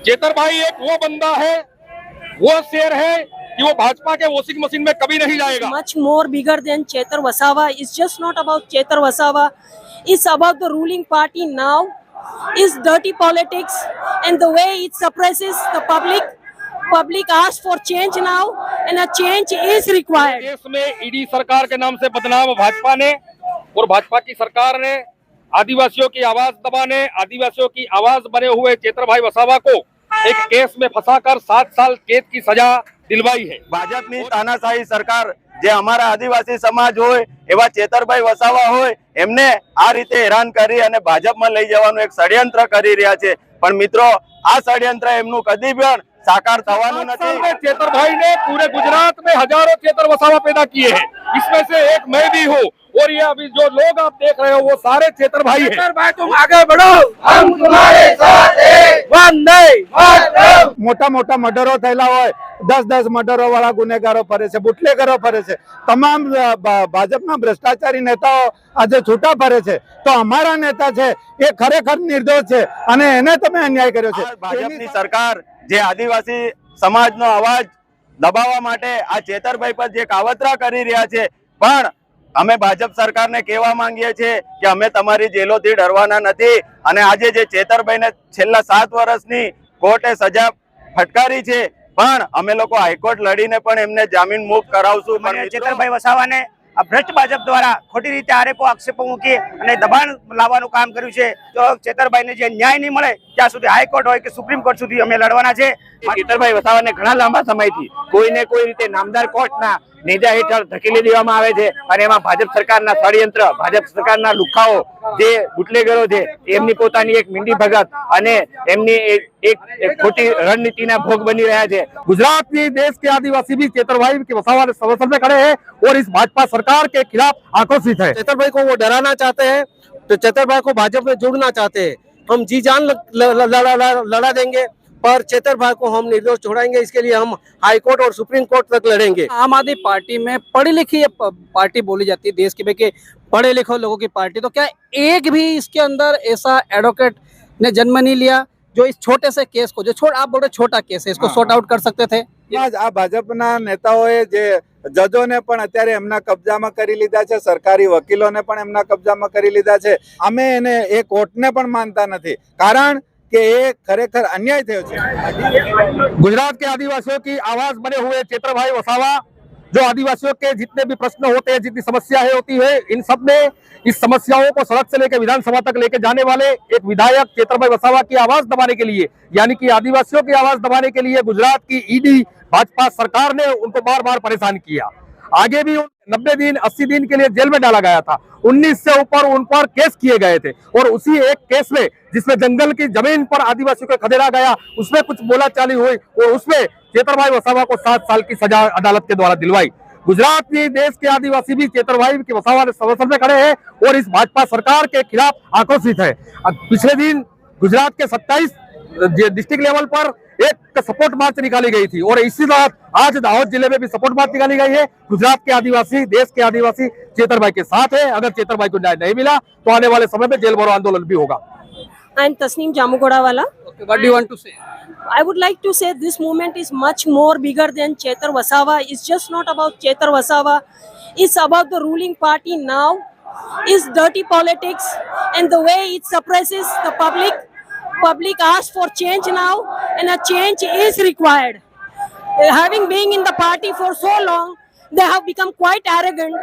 चेतर भाई एक वो बंदा है, वो शेर है कि वो भाजपा के वॉशिंग मशीन में कभी नहीं जाएगा। Much more bigger than Chetar Vasawa. It's just not about Chetar Vasawa. It's about the ruling party now. It's dirty politics and the way it suppresses the public. Public asks for change now, and a change is required. देश में ED सरकार के नाम से बदनाम भाजपा ने और भाजपा की सरकार ने आदिवासियों की आवाज दबाने, आदिवासियों की आवाज बने हुए चेतर भाई वसावा को एक केस में फंसाकर 7 साल कैद की सजा दिलवाई है। भाजपની તાનાશાહી સરકાર જે અમારા આદિવાસી સમાજ હોય એવા ચેતરભાઈ વસાવા હોય એમને આ રીતે હેરાન કરી અને ભાજપમાં લઈ જવાનું એક ષડયંત્ર કરી રહ્યા છે, પણ મિત્રો આ ષડયંત્ર એમનું કદી પણ સાકાર થવાનું નથી। चेतर भाई ने पूरे गुजरात में हजारों चेतर वसावा पैदा किए हैं, इसमें से एक मैं भी हूँ, और ये अभी जो लोग आप देख रहे हो वो सारे चेतर भाई हैं। चेतर भाई तुम आगे बढ़ो, हम तुम्हारे साथ हैं। वंदे मातरम। मोटा मोटा मर्डरो थયેલા હોય, 10-10 મર્ડરો વાળા ગુનેગારો ફરે છે, બુટલેગરો ફરે છે, તમામ ભાજપના ભ્રષ્ટાચારી નેતાઓ આજે છૂટા ફરે છે, તો અમારા નેતા છે એ ખરેખર નિર્દોષ છે અને એને તમે અન્યાય કર્યો છે। ભાજપની સરકાર જે આદિવાસી સમાજનો અવાજ દબાવવા માટે આ ચેતરભાઈ પર જે કાવતરા કરી રહ્યા છે, પણ અમે ભાજપ સરકારને કહેવા માંગીએ છીએ કે અમે તમારી જેલોથી ડરવાના નથી અને આજે જે ચેતરભાઈને છેલ્લા 7 વર્ષની કોર્ટે સજા ફટકારી છે, પણ અમે લોકો હાઈકોર્ટ લડીને પણ એમને જામીન મુક્ત કરાવશું। પણ ચેતરભાઈ વસાવાને આ ભ્રષ્ટ ભાજપ દ્વારા ખોટી રીતે આરોપો આક્ષેપો મૂકી અને દબાણ લાવવાનું કામ કર્યું છે, તો ચેતરભાઈને જે ન્યાય નહીં મળે ત્યાં સુધી હાઈકોર્ટ હોય કે સુપ્રીમ કોર્ટ સુધી અમે લડવાના છે। ચેતરભાઈ વસાવાને ઘણા લાંબા સમયથી કોઈને કોઈ રીતે નામદાર કોર્ટના નેજા હેઠળ ધકેલી દેવામાં આવે છે અને એમાં ભાજપ સરકારના ષડયંત્ર, ભાજપ સરકારના લુખાઓ જે બુટલેગરો છે એમની પોતાની એક મીંડી ભગત અને એમની એક ખોટી રણનીતિના ભોગ બની રહ્યા છે। गुजरात में देश के आदिवासी भी चेतर भाई के वसावा के समर्थन में खड़े हैं और इस भाजपा सरकार के खिलाफ आक्रोशित है। चेतर भाई को वो डराना चाहते हैं, तो चेतर भाई को भाजपा में जोड़ना चाहते हैं। हम जी जान लड़ा देंगे, पर चेतर भाई को हम निर्दोष छोड़ाएंगे। इसके लिए हम हाई कोर्ट और सुप्रीम कोर्ट तक लड़ेंगे। आम आदमी पार्टी में पढ़ी लिखी पार्टी बोली जाती है देश की कि पढ़े लिखे लोगों की पार्टी, तो क्या एक भी इसके अंदर ऐसा एडवोकेट ने जन्म नहीं लिया जो इस छोटे से केस को, जो आप बोल रहे छोटा केस है, इसको सॉर्ट आउट कर सकते थे? આ ભાજપના નેતાઓએ જે જજોને પણ અત્યારે એમના કબજામાં કરી લીધા છે, સરકારી વકીલોને પણ એમના કબજામાં કરી લીધા છે। અમે એને એ કોર્ટને પણ માનતા નથી, કારણ કે એ ખરેખર અન્યાય થયો છે। गुजरात के आदिवासियों की आवाज बने हुए चेतर भाई वसावा, जो आदिवासियों के जितने भी प्रश्न होते हैं, जितनी समस्याएं होती है, इन सब में इस समस्याओं को सड़क से लेकर विधानसभा तक लेकर जाने वाले एक विधायक चेतर भाई वसावा की आवाज दबाने के लिए, यानी कि आदिवासियों की आवाज दबाने के लिए गुजरात की ईडी भाजपा सरकार ने उनको बार बार परेशान किया। आगे भी 90 दिन 80 दिन के लिए जेल में डाला गया था, 19 से ऊपर उन पर केस किए गए थे, और उसी एक केस में जिसमें जंगल की जमीन पर आदिवासियों को खदेड़ा गया, उसमें कुछ बोलाचाली हुई और उसमें चेतर भाई वसावा को 7 साल की सजा अदालत के द्वारा दिलवाई। गुजरात में देश के आदिवासी भी चेतर भाई के वसावा के समर्थन में खड़े हैं और इस भाजपा सरकार के खिलाफ आक्रोशित है। पिछले दिन गुजरात के 27 डिस्ट्रिक्ट लेवल पर एक सपोर्ट मार्च निकाली गई थी और इसी रात आज दाहोद जिले में भी सपोर्ट मार्च निकाली गई है। गुजरात के आदिवासी, देश के आदिवासी चेतर भाई के साथ है। अगर चेतर भाई को न्याय नहीं मिला तो आने वाले समय में जेल भरो आंदोलन भी होगा। I am Tasneem Jamugodawala. Okay, what do you want to say? I would like to say this movement is much more bigger than Chetar Vasawa. It's just not about Chetar Vasawa. It's about the ruling party now. It's dirty politics and the way it suppresses the public. Public asks for change now, and a change is required. Having been in the party for so long, they have become quite arrogant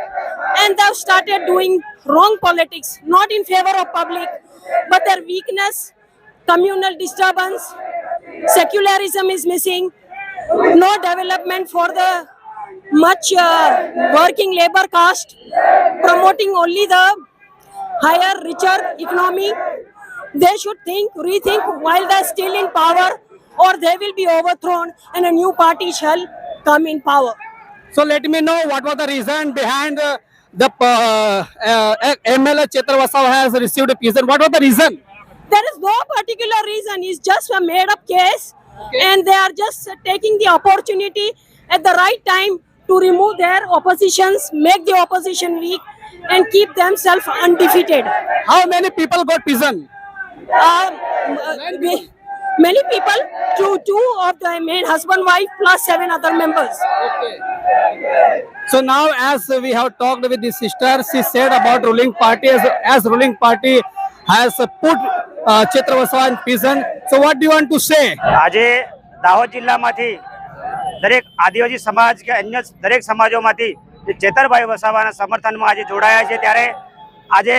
and they have started doing wrong politics, not in favor of public, but their weakness, communal disturbance, secularism is missing, no development for the much working labor caste, promoting only the higher, richer economy. They should rethink while they are still in power, or they will be overthrown and a new party shall come in power. So let me know what was the reason behind the MLA Chetar Vasawa has received a prison. What was the reason? There is no particular reason. It's just a made-up case, and they are just taking the opportunity at the right time to remove their oppositions, make the opposition weak, and keep themselves undefeated. How many people got prison? many people, two of the main husband wife plus 7 other members. So now, as we have talked with the sister, she said about ruling party as ruling party has put Chetar Vasawa in prison. So what do you want to say? આજે દાહોદ જિલ્લામાંથી દરેક આદિવાસી સમાજ કે અન્ય દરેક સમાજોમાંથી જે ચેતરભાઈ વસાવાના સમર્થનમાં આજે જોડાયા છે, ત્યારે આજે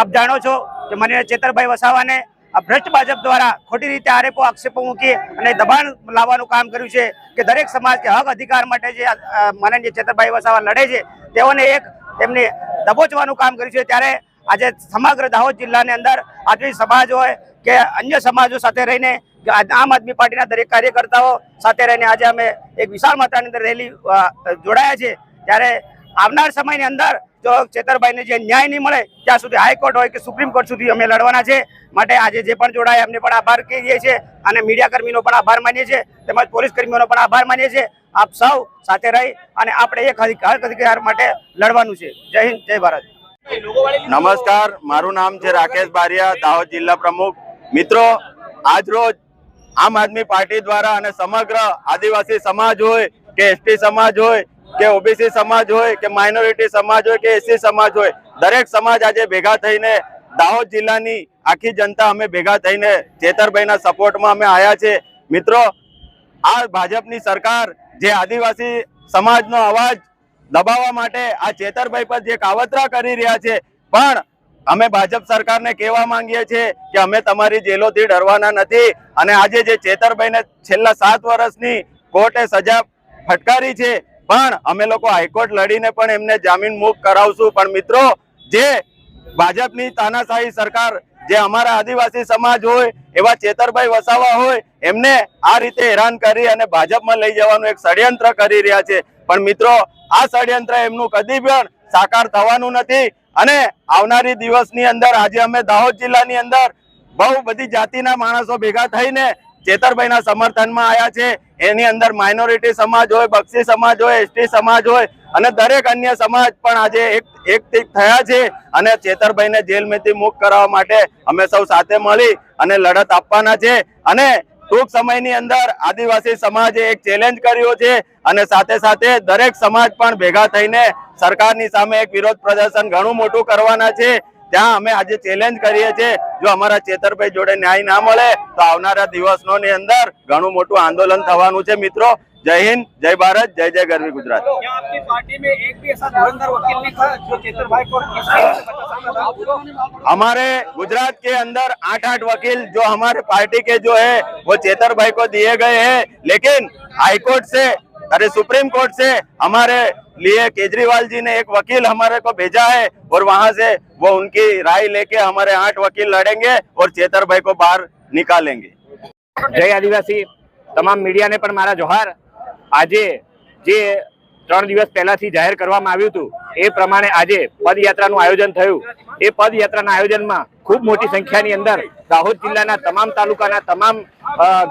આપ જાણો છો કે માનનીય ચેતરભાઈ વસાવાને આ ભ્રષ્ટ ભાજપ દ્વારા ખોટી રીતે આક્ષેપો મૂકી અને દબાણ લાવવાનું કામ કર્યું છે કે દરેક સમાજ કે હક અધિકાર માટે જે માનનીય ચેતરભાઈ વસાવા લડે છે તેઓને એક તેમને દબોચવાનું કામ કર્યું છે। ત્યારે આજે સમગ્ર દાહોદ જિલ્લાની અંદર આદિવાસી સમાજ હોય કે અન્ય સમાજો સાથે રહીને આમ આદમી પાર્ટીના દરેક કાર્યકર્તાઓ સાથે રહીને આજે અમે એક વિશાળ માત્રાની અંદર રેલી જોડાયા છે। ત્યારે આવનાર સમયની અંદર જો ચેતરભાઈને જે ન્યાય નહીં મળે ત્યાં સુધી હાઈકોર્ટ હોય કે સુપ્રીમ કોર્ટ સુધી અમે લડવાના છે। માટે આજે જે પણ જોડાયા એમને પણ આભાર કહીએ છીએ અને મીડિયા કર્મીનો પણ આભાર માનીએ છીએ, તેમજ પોલીસ કર્મીઓનો પણ આભાર માનીએ છીએ। આપ સૌ સાથે રહી અને આપણે એક હક અધિકાર માટે લડવાનું છે। જય હિન્દ, જય ભારત। નમસ્કાર, મારું નામ છે રાકેશ બારિયા, દાહોદ જિલ્લા પ્રમુખ। મિત્રો, આજ રોજ આમ આદમી પાર્ટી દ્વારા અને સમગ્ર આદિવાસી સમાજ હોય કે એસટી સમાજ હોય કે ઓબીસી સમાજ હોય કે માઇનોરિટી સમાજ હોય કે એસસી સમાજ હોય, દરેક સમાજ આજે ભેગા થઈને દાહોદ જિલ્લાની આખી જનતા અમે ભેગા થઈને ચેતરભાઈના સપોર્ટમાં અમે આવ્યા છે। મિત્રો, આ ભાજપની સરકાર જે આદિવાસી સમાજનો અવાજ દબાવવા માટે આ ચેતરભાઈ પર જે કાવતરા કરી રહ્યા છે, પણ અમે ભાજપ સરકારને કહેવા માંગીએ છીએ કે અમે તમારી જેલોથી ડરવાના નથી। અને આજે જે ચેતરભાઈને છેલ્લા 7 વર્ષની કોર્ટે સજા ફટકારી છે, પણ અમે લોકો હાઈકોર્ટ લડીને પણ એમને જામીન મુક્ત કરાવશું। પણ મિત્રો, જે ભાજપની તાનાશાહી સરકાર જે અમારા આદિવાસી સમાજ હોય એવા ચેતરભાઈ વસાવા હોય એમને આ રીતે હેરાન કરી અને ભાજપમાં લઈ જવાનું એક ષડયંત્ર કરી રહ્યા છે। પણ મિત્રો, આ ષડયંત્ર એમનું કદી પણ સાકાર થવાનું નથી। અને આવનારી દિવસની અંદર આજે અમે દાહોદ જિલ્લાની અંદર બહુ બધી જાતિના માણસો ભેગા થઈને ચેતરભાઈના સમર્થનમાં આવ્યા છે। એની અંદર માઇનોરિટી સમાજ હોય, બક્ષી સમાજ હોય, એસટી સમાજ હોય અને દરેક અન્ય સમાજ પણ આજે એક થયા છે અને ચેતરભાઈને જેલમાંથી મુક્ત કરાવવા માટે અમે સૌ સાથે મળી અને લડત આપવાના છે। અને ટૂંક સમયની અંદર આદિવાસી સમાજે એક ચેલેન્જ કર્યો છે અને સાથે સાથે દરેક સમાજ પણ ભેગા થઈને સરકારની સામે એક વિરોધ પ્રદર્શન ઘણું મોટું કરવાના છે। ત્યાં અમે આજે ચેલેન્જ કરીએ છીએ, જો અમારા ચેતરભાઈ જોડે ન્યાય ના મળે તો આવનારા દિવસોની અંદર ઘણું મોટું આંદોलन થવાનું છે। મિત્રો, जय हिंद, जय भारत, जय जय गरवी गुजरात। क्या आपकी पार्टी में एक भी ऐसा धुरंधर वकील नहीं था जो चेतरभाई को इस केस से बचा सकता था? हमारे गुजरात के अंदर 8 वकील जो हमारे पार्टी के जो है वो चेतरभाई को दिए गए हैं, लेकिन हाईकोर्ट से सुप्रीम कोर्ट से हमारे लिए केजरीवाल जी ने एक वकील हमारे को भेजा है और वहां से वो उनकी राय लेके हमारे 8 वकील लड़ेंगे और चेतरभाई को बाहर निकालेंगे। जय आदिवासी। તમામ મીડિયાને પણ મારા જોહાર। આજે જે 3 દિવસ પહેલાથી જાહેર કરવામાં આવ્યું હતું એ પ્રમાણે આજે પદયાત્રાનું આયોજન થયું। એ પદયાત્રાના આયોજનમાં ખૂબ મોટી સંખ્યાની અંદર દાહોદ જિલ્લાના તમામ તાલુકાના તમામ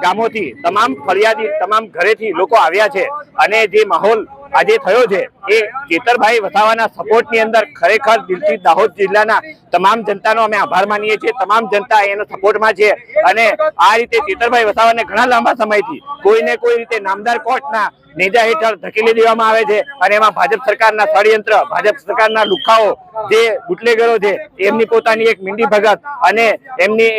ગામોથી, તમામ ફરિયાદી, તમામ ઘરેથી લોકો આવ્યા છે અને જે માહોલ આજે થયો છે એ ચેતરભાઈ વસાવાના સપોર્ટની અંદર ખરેખર દિલથી દાહોદ જિલ્લાના તમામ જનતાનો અમે આભાર માનીએ છીએ। તમામ જનતા એનો સપોર્ટમાં છે અને આ રીતે ચેતરભાઈ વસાવાને ઘણા લાંબા સમયથી કોઈને કોઈ રીતે નામદાર કોર્ટના નેજા હેઠળ ધકેલી દેવામાં આવે છે અને એમાં ભાજપ સરકારના ષડયંત્ર, ભાજપ સરકારના લુખાઓ, જે બુટલેગરો છે એમની પોતાની એક મીંડી ભગત અને એમની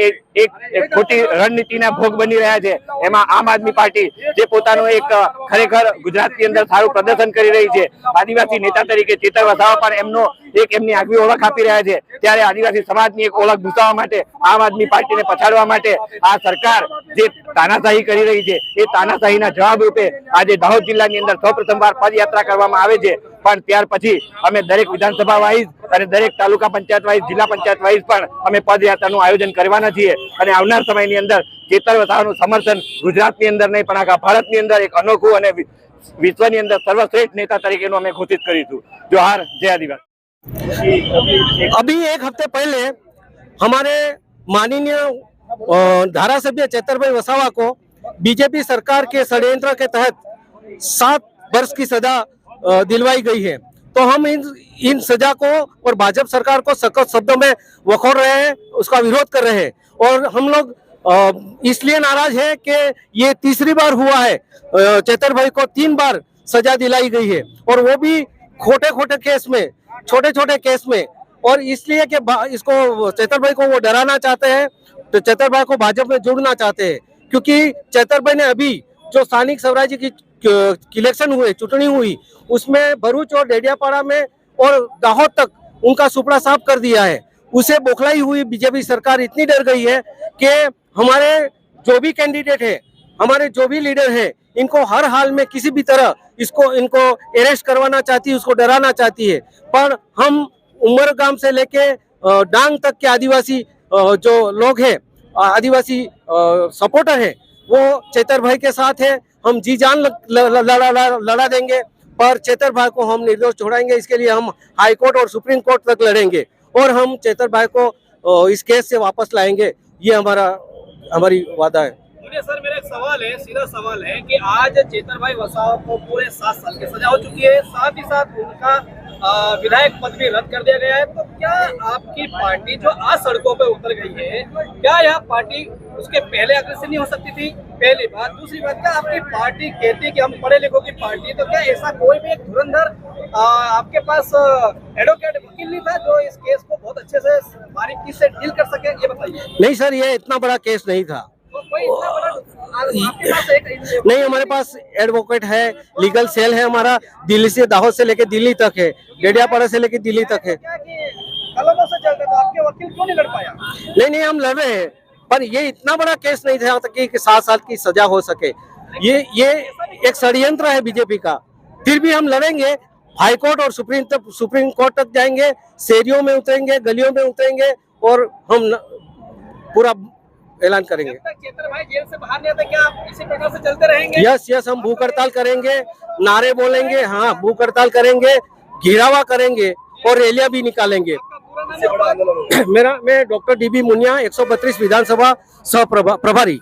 એક ખોટી રણનીતિના ભોગ બની રહ્યા છે। એમાં આમ આદમી પાર્ટી જે પોતાનું એક ખરેખર ગુજરાતની અંદર સારું પ્રદર્શન કરી રહી છે, આદિવાસી નેતા તરીકે ચેતર વસાવા પણ એમનો એક એમની આગવી ઓળખ આપી રહ્યા છે। ત્યારે આદિવાસી સમાજની એક ઓળખ ઘૂસાવવા માટે, આમ આદમી પાર્ટીને પછાડવા માટે આ સરકાર જે તાનાશાહી કરી રહી છે એ તાનાશાહીના જવાબ રૂપે આજે દાહોદ જિલ્લાની અંદર સૌપ્રથમવાર પદયાત્રા કરવામાં આવે છે। પણ ત્યાર પછી અમે દરેક વિધાનસભા વાઇઝ અને દરેક તાલુકા પંચાયત વાઇઝ, જિલ્લા પંચાયત વાઇઝ પણ અમે પદયાત્રાનું આયોજન કરવાના છીએ અને આવનાર સમયની અંદર ચેતર વસાવાનું સમર્થન ગુજરાતની અંદર નહીં પણ આખા ભારતની અંદર એક અનોખું અને વિશ્વની અંદર સર્વશ્રેષ્ઠ नेता તરીકેનું અમે ઘોષિત કરીશું। જોહાર, જય आदिवासी। अभी एक हफ्ते पहले हमारे माननीय धारासभ्य चेतरभाई वसावा को बीजेपी सरकार के षड्यंत्र के तहत 7 वर्ष की सजा दिलवाई गई है। तो हम इन सजा को और भाजपा सरकार को सख्त शब्दों में वखोर रहे हैं, उसका विरोध कर रहे हैं और हम लोग इसलिए नाराज है कि ये तीसरी बार हुआ है। चेतर भाई को 3 बार सजा दिलाई गई है और वो भी खोटे खोटे केस में, छोटे छोटे केस में। और इसलिए कि इसको चेतर भाई को वो डराना चाहते हैं, तो चेतर भाई को भाजपा में जोड़ना चाहते हैं, क्योंकि चेतर भाई ने अभी जो स्थानिक स्वराज्य की इलेक्शन हुए, चुनाव हुई, उसमें भरूच और डेडियापाड़ा में और दाहोद तक उनका सुपड़ा साफ कर दिया है। उसे बौखलाई हुई बीजेपी सरकार इतनी डर गई है कि हमारे जो भी कैंडिडेट है, हमारे जो भी लीडर है, इनको हर हाल में किसी भी तरह इनको अरेस्ट करवाना चाहती है, उसको डराना चाहती है। पर हम उमरगाम से लेके डांग तक के आदिवासी जो लोग हैं, आदिवासी सपोर्टर है, वो चेतर भाई के साथ है। हम जी जान लड़ा देंगे, पर चेतर भाई को हम निर्दोष छोड़ाएंगे। इसके लिए हम हाई कोर्ट और सुप्रीम कोर्ट तक लड़ेंगे और हम चेतर भाई को इस केस से वापस लाएंगे। ये हमारी वादा है। सर, मेरा एक सवाल है, सीधा सवाल है कि आज चेतर भाई वसावा को पूरे 7 साल की सजा हो चुकी है, साथ ही साथ उनका विधायक पद भी रद्द कर दिया गया है। तो क्या आपकी पार्टी जो आज सड़कों पर उतर गई है, क्या यह पार्टी उसके पहले अग्रसर नहीं हो सकती थी? पहली बात। दूसरी बात, क्या आपकी पार्टी कहती है कि हम पढ़े लिखों की पार्टी है, तो क्या ऐसा कोई भी एक धुरंधर आपके पास एडवोकेट वकील नहीं था जो इस केस को बहुत अच्छे से बारीकी से डील कर सके? ये बताइए। नहीं सर, ये इतना बड़ा केस नहीं था। तो कोई इतना बड़ा आपके पास नहीं, हमारे पास एडवोकेट है, लीगल सेल है हमारा, दिल्ली से, दाहोद से लेके दिल्ली तक है, डेडियापाड़ा से लेके दिल्ली तक है। कलमों से चल रहे, तो आपके वकील क्यों नहीं लड़ पाया? नहीं, हम लड़ रहे हैं, पर ये इतना बड़ा केस नहीं था यहाँ तक कि 7 साल की सजा हो सके। ये एक षड्यंत्र है बीजेपी का। फिर भी हम लड़ेंगे, हाई कोर्ट और सुप्रीम कोर्ट तक जाएंगे, शहरियों में उतरेंगे, गलियों में उतरेंगे और हम पूरा ऐलान करेंगे। जब तक चेतर भाई जेल से बाहर नहीं आते, क्या आप इसी प्रकार से चलते रहेंगे? यस, हम भूख हड़ताल करेंगे, नारे बोलेंगे, हाँ भूख हड़ताल करेंगे, घेरावा करेंगे और रैलियां भी निकालेंगे। मैं डॉक्टर DB मुनिया, 132 विधानसभा सह प्रभारी।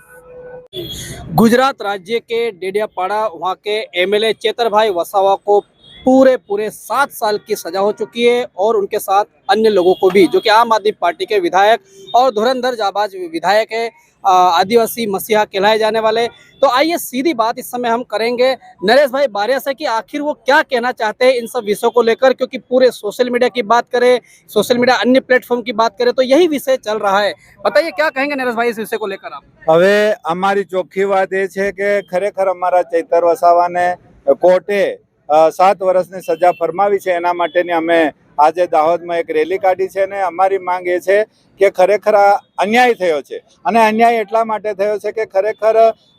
गुजरात राज्य के डेडियापाड़ा, वहाँ के MLA चेतर भाई वसावा को पूरे 7 साल की सजा हो चुकी है और उनके साथ अन्य लोगों को भी, जो कि आम आदमी पार्टी के विधायक और धुरंधर जाबाज विधायक है, आदिवासी मसीहा कहलाए जाने वाले। तो आइए सीधी बात इस समय हम करेंगे नरेश भाई बारिया से कि आखिर वो क्या कहना चाहते हैं इन सब विषयों को लेकर, क्योंकि पूरे सोशल मीडिया की बात करें, सोशल मीडिया अन्य प्लेटफॉर्म की बात करें, तो यही विषय चल रहा है। बताइए क्या कहेंगे नरेश भाई इस विषय को लेकर आप? હવે અમારી ચોખ્ખી વાત એ છે કે ખરેખર અમારા ચૈતર વસાવાને કોર્ટે 7 વર્ષની સજા ફરમાવી છે। એના માટેની અમે આજે દાહોદમાં એક રેલી કાઢી છે અને અમારી માંગ એ છે કે ખરેખર આ અન્યાય થયો છે અને અન્યાય એટલા માટે થયો છે કે ખરેખર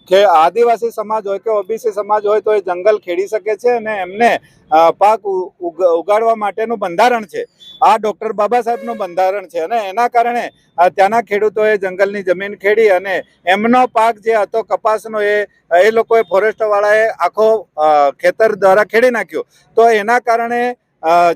કે આદિવાસી સમાજ હોય કે OBC સમાજ હોય તો એ જંગલ ખેડી શકે છે અને એમને પાક ઉગાડવા માટેનું બંધારણ છે। આ ડૉક્ટર બાબા સાહેબનું બંધારણ છે અને એના કારણે ત્યાંના ખેડૂતોએ જંગલની જમીન ખેડી અને એમનો પાક જે હતો કપાસનો એ લોકોએ ફોરેસ્ટવાળાએ આખો ખેતર દ્વારા ખેડી નાખ્યો। તો એના કારણે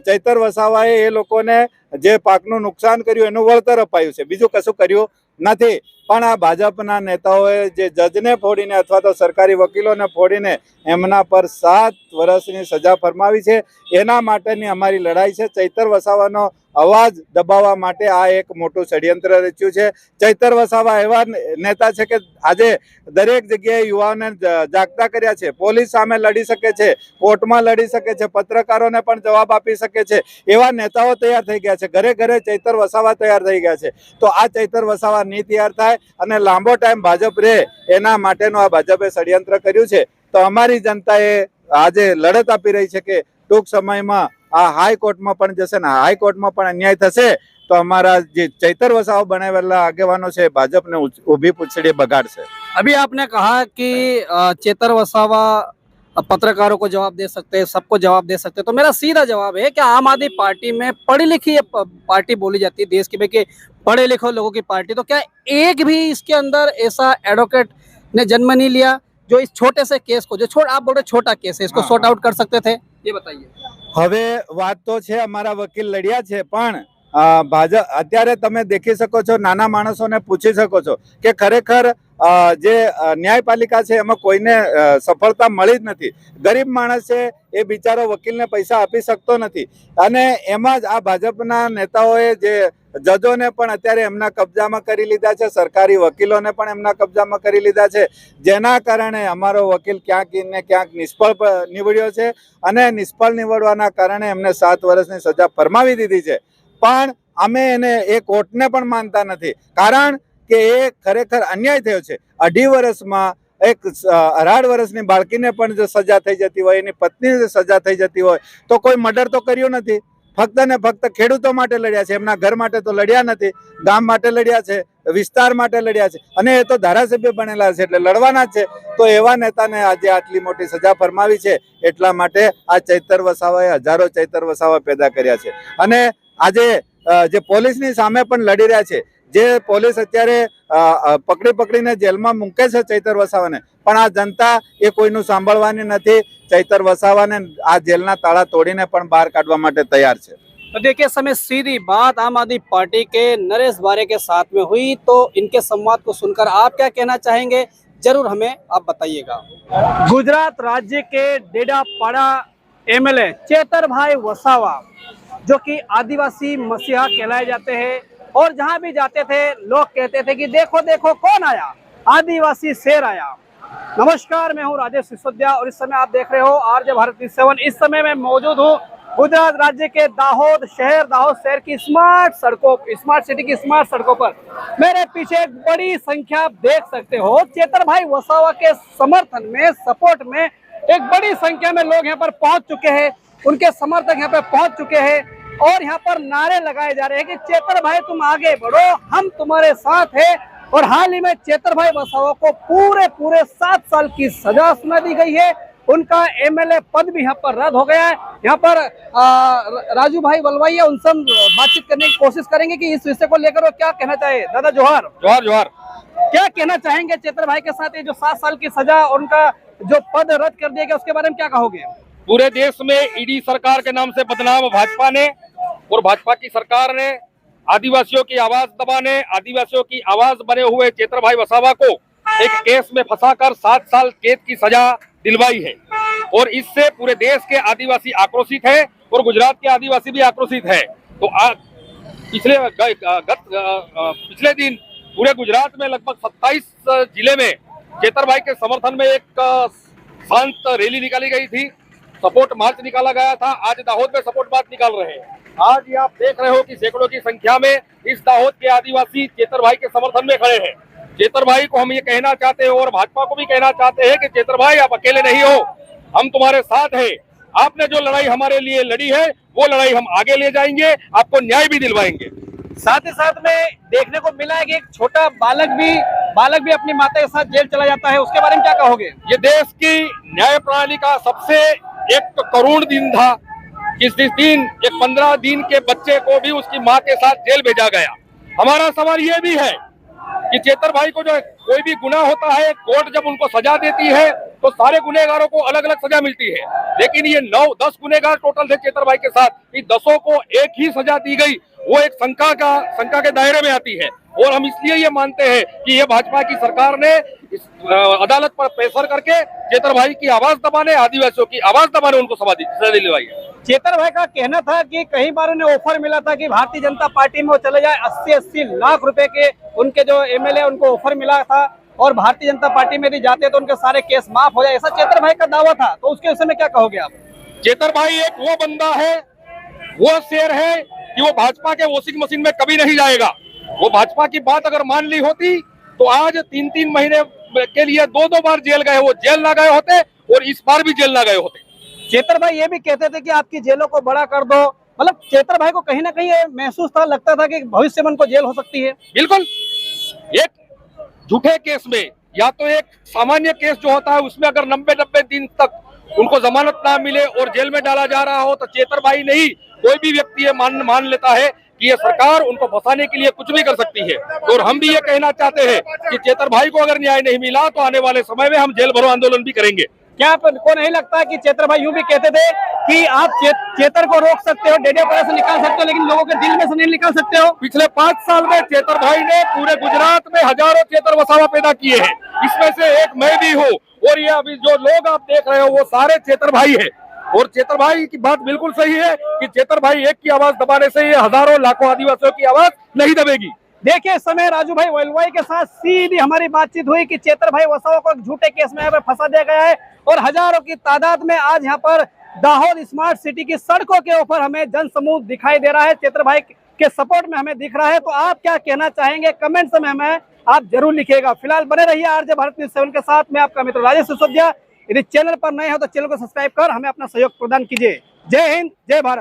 ચૈતર વસાવાએ એ લોકોને જે પાકનું નુકસાન કર્યું એનું વળતર અપાયું છે, બીજું કશું કર્યું નથી। પણ આ ભાજપના નેતાઓએ જે જજને ફોડીને અથવા તો સરકારી વકીલોને ફોડીને એમના પર 7 વર્ષની સજા ફરમાવી છે। એના માટેની અમારી લડાઈ છે। ચૈતર વસાવાનો અવાજ દબાવવા માટે આ એક મોટું ષડયંત્ર રચ્યું છે। ચૈતર વસાવા એવા નેતા છે કે આજે દરેક જગ્યાએ યુવાઓને જાગતા કર્યા છે। પોલીસ સામે લડી શકે છે, કોર્ટમાં લડી શકે છે, પત્રકારોને પણ જવાબ આપી શકે છે, એવા નેતાઓ તૈયાર થઈ ગયા છે। ઘરે ઘરે ચૈતર વસાવા તૈયાર થઈ ગયા છે। તો આ ચૈતર વસાવા નહીં તૈયાર થાય અને લાંબો ટાઈમ ભાજપ રહે એના માટેનું આ ભાજપે ષડયંત્ર કર્યું છે। તો અમારી જનતાએ આજે લડત આપી રહી છે કે ટૂંક સમયમાં આ હાઈકોર્ટમાં પણ જશે ને હાઈકોર્ટમાં પણ અન્યાય થશે તો અમારા જે ચૈતર વસાવા બનાવેલા આગેવાનો છે ભાજપને ઊભી પૂંછડીએ બગાડશે। अभी आपने कहा कि चेतर वसावा पत्रकारों को जवाब दे सकते हैं, सबको जवाब दे सकते हैं, तो मेरा सीधा जवाब है कि आम आदमी पार्टी में पढ़ी लिखी पार्टी बोली जाती है देश की, भाई कि पढ़े लिखे लोगों की पार्टी, तो क्या एक भी इसके अंदर ऐसा एडवोकेट ने जन्म नहीं लिया जो इस छोटे से केस को, जो आप बोल रहे छोटा केस है, इसको सॉर्ट आउट कर सकते थे? ये बताइए। હવે વાત તો છે અમારા વકીલ લડ્યા છે, પણ ભાજપ અત્યારે તમે દેખી શકો છો, નાના માણસોને પૂછી શકો છો કે ખરેખર જે ન્યાયપાલિકા છે એમાં કોઈને સફળતા મળી જ નથી. ગરીબ માણસ છે એ બિચારો વકીલને પૈસા આપી શકતો નથી અને એમાં જ આ ભાજપના નેતાઓએ જે જજોને પણ અત્યારે એમના કબજામાં કરી લીધા છે, સરકારી વકીલોને પણ એમના કબજામાં કરી લીધા છે, જેના કારણે અમારો વકીલ ક્યાંક ને ક્યાંક નિષ્ફળ નીવડ્યો છે અને નિષ્ફળ નીવડવાના કારણે એમને 7 વર્ષની સજા ફરમાવી દીધી છે. પણ અમે એને એ કોર્ટને પણ માનતા નથી, કારણ કે એ ખરેખર અન્યાય થયો છે. 2.5 વર્ષમાં એક 18 વર્ષની બાળકીને પણ જો સજા થઈ જતી હોય, એની પત્નીને સજા થઈ જતી હોય, તો કોઈ મર્ડર તો કર્યું નથી. ફક્ત ને ફક્ત ખેડૂતો માટે લડ્યા છે, એમના ઘર માટે તો લડ્યા નથી, ગામ માટે લડ્યા છે, વિસ્તાર માટે લડ્યા છે અને એ તો ધારાસભ્ય બનેલા છે એટલે લડવાના જ છે. તો એવા નેતાને આજે આટલી મોટી સજા ફરમાવી છે, એટલા માટે આ ચૈતર વસાવાએ હજારો ચૈતર વસાવા પેદા કર્યા છે. અને આજે જે પોલીસની સામે પણ લડી રહ્યા છે, જે પોલીસ અત્યારે પકડીને જેલમાં મૂકે છે ચૈતર વસાવાને, પણ આ જનતા એ કોઈનું સાંભળવાની નથી. ચૈતર વસાવાને આ જેલના તાળા तोड़ीने પણ બહાર કાઢવા માટે તૈયાર છે. तो देखिए समय सीधी बात आम आदमी पार्टी के नरेश बारे के साथ में हुई, तो इनके संवाद को सुनकर आप क्या कहना चाहेंगे जरूर हमें आप बताइएगा। गुजरात राज्य के डेडापाड़ा एमएलए चेतर भाई वसावा, जो कि आदिवासी मसीहा कहलाए जाते हैं और जहां भी जाते थे लोग कहते थे कि देखो देखो कौन आया, आदिवासी शेर आया। नमस्कार, मैं हूं राजेश सिसोदिया और इस समय आप देख रहे हो आरजे भारत न्यूज़ 7। इस समय मैं मौजूद हूं गुजरात राज्य के दाहोद शहर की स्मार्ट सड़कों, स्मार्ट सिटी की स्मार्ट सड़कों पर। मेरे पीछे एक बड़ी संख्या आप देख सकते हो, चेतर भाई वसावा के समर्थन में, सपोर्ट में एक बड़ी संख्या में लोग यहाँ पर पहुंच चुके हैं, उनके समर्थक यहाँ पर पहुंच चुके हैं और यहाँ पर नारे लगाए जा रहे हैं कि चेतर भाई तुम आगे बढ़ो, हम तुम्हारे साथ हैं। और हाल ही में चेतर भाई वसावा को पूरे 7 साल की सजा सुना दी गई है। उनका एमएलए पद भी यहाँ पर रद्द हो गया है। यहाँ पर राजू भाई वलवाइया, उनसे हम बातचीत करने की कोशिश करेंगे कि इस विषय को लेकर वो क्या कहना चाहिए। दादा जोहार। जोहार जोहार। क्या कहना चाहेंगे चेतर भाई के साथ ये जो 7 साल की सजा और उनका जो पद रद्द कर दिया गया, उसके बारे में क्या कहोगे? पूरे देश में ईडी सरकार के नाम से बदनाम भाजपा ने और भाजपा की सरकार ने आदिवासियों की आवाज दबाने, आदिवासियों की आवाज बने हुए चेतर भाई वसावा को एक केस में फंसाकर 7 साल कैद की सजा दिलवाई है और इससे पूरे देश के आदिवासी आक्रोशित है और गुजरात के आदिवासी भी आक्रोशित है। तो पिछले दिन पूरे गुजरात में लगभग 27 जिले में चेतर भाई के समर्थन में एक शांत रैली निकाली गई थी, सपोर्ट मार्च निकाला गया था। आज दाहोद में सपोर्ट मार्च निकाल रहे हैं। आज ये आप देख रहे हो कि सैकड़ों की संख्या में इस दाहोद के आदिवासी चेतर भाई के समर्थन में खड़े हैं। चेतर भाई को हम ये कहना चाहते हैं और भाजपा को भी कहना चाहते हैं कि चेतर भाई आप अकेले नहीं हो, हम तुम्हारे साथ हैं। आपने जो लड़ाई हमारे लिए लड़ी है वो लड़ाई हम आगे ले जाएंगे, आपको न्याय भी दिलवाएंगे। साथ ही साथ में देखने को मिला है कि एक छोटा बालक भी अपनी माता के साथ जेल चला जाता है, उसके बारे में क्या कहोगे? ये देश की न्याय प्रणाली का सबसे एक करुण दिन था। इस दिन एक 15 दिन के बच्चे को भी उसकी मां के साथ जेल भेजा गया। हमारा सवाल ये भी है कि चेतर भाई को जो कोई भी गुनाह होता है, कोर्ट जब उनको सजा देती है तो सारे गुनहगारों को अलग अलग सजा मिलती है, लेकिन ये 9-10 गुनहगार टोटल थे चेतर भाई के साथ, इन 10 को एक ही सजा दी गई। वो एक शंका के दायरे में आती है और हम इसलिए ये मानते हैं कि ये भाजपा की सरकार ने इस अदालत पर प्रेशर करके चेतर भाई की आवाज दबाने, आदिवासियों की आवाज दबाने उनको सजा दिलवाई है। चेतर भाई का कहना था कि कई बार उन्हें ऑफर मिला था कि भारतीय जनता पार्टी में वो चले जाए, 80-80 लाख रुपए के उनके जो एमएलए उनको ऑफर मिला था और भारतीय जनता पार्टी में यदि जाते तो उनके सारे केस माफ हो जाए, ऐसा चेतर भाई का दावा था। तो उसके विषय में क्या कहोगे आप? चेतर भाई एक वो बंदा है, वो शेर है कि वो भाजपा के वॉशिंग मशीन में कभी नहीं जाएगा। वो भाजपा की बात अगर मान ली होती तो आज 3-3 महीने के लिए 2-2 बार जेल गए, वो जेल ना गए होते और इस बार भी जेल ना गए होते। चेतर भाई ये भी कहते थे कि आपकी जेलों को बड़ा कर दो, मतलब चेतर भाई को कहीं ना कहीं महसूस था, लगता था कि भविष्य में उनको जेल हो सकती है। बिल्कुल, एक झूठे केस में या तो एक सामान्य केस जो होता है उसमें अगर 90-90 दिन तक उनको जमानत ना मिले और जेल में डाला जा रहा हो तो चेतर भाई नहीं, कोई भी व्यक्ति ये मान लेता है कि ये सरकार उनको फंसाने के लिए कुछ भी कर सकती है। और हम भी ये कहना चाहते हैं कि चेतर भाई को अगर न्याय नहीं मिला तो आने वाले समय में हम जेल भरो आंदोलन भी करेंगे। क्या आपको नहीं लगता कि चेतर भाई यूं भी कहते थे कि आप चेतर को रोक सकते हो, डेडियापाड़ा से निकाल सकते हो, लेकिन लोगों के दिल में से नहीं निकाल सकते हो? पिछले 5 साल में चेतर भाई ने पूरे गुजरात में हजारों चेतर वसावा पैदा किए हैं, इसमें से एक मैं भी हूँ। और ये अभी जो लोग आप देख रहे हो वो सारे चेतर भाई है। और चेतर भाई की बात बिल्कुल सही है कि चेतर भाई एक की आवाज दबाने से ये हजारों लाखों आदिवासियों की आवाज नहीं दबेगी। देखिए इस समय राजू भाई वलवाई के साथ सीधी हमारी बातचीत हुई कि चेतर भाई वसावा को एक झूठे केस में यहाँ पे फंसा दिया गया है और हजारों की तादाद में आज यहाँ पर दाहोद स्मार्ट सिटी की सड़कों के ऊपर हमें जनसमूह दिखाई दे रहा है, चेतर भाई के सपोर्ट में हमें दिख रहा है। तो आप क्या कहना चाहेंगे कमेंट्स में हमें आप जरूर लिखिएगा। फिलहाल बने रहिए आरजे भारत न्यूज़ 7 के साथ में, आपका मित्र राजेश सिसोदिया। यदि चैनल पर नए हो तो चैनल को सब्सक्राइब कर हमें अपना सहयोग प्रदान कीजिए। जय हिंद, जय भारत।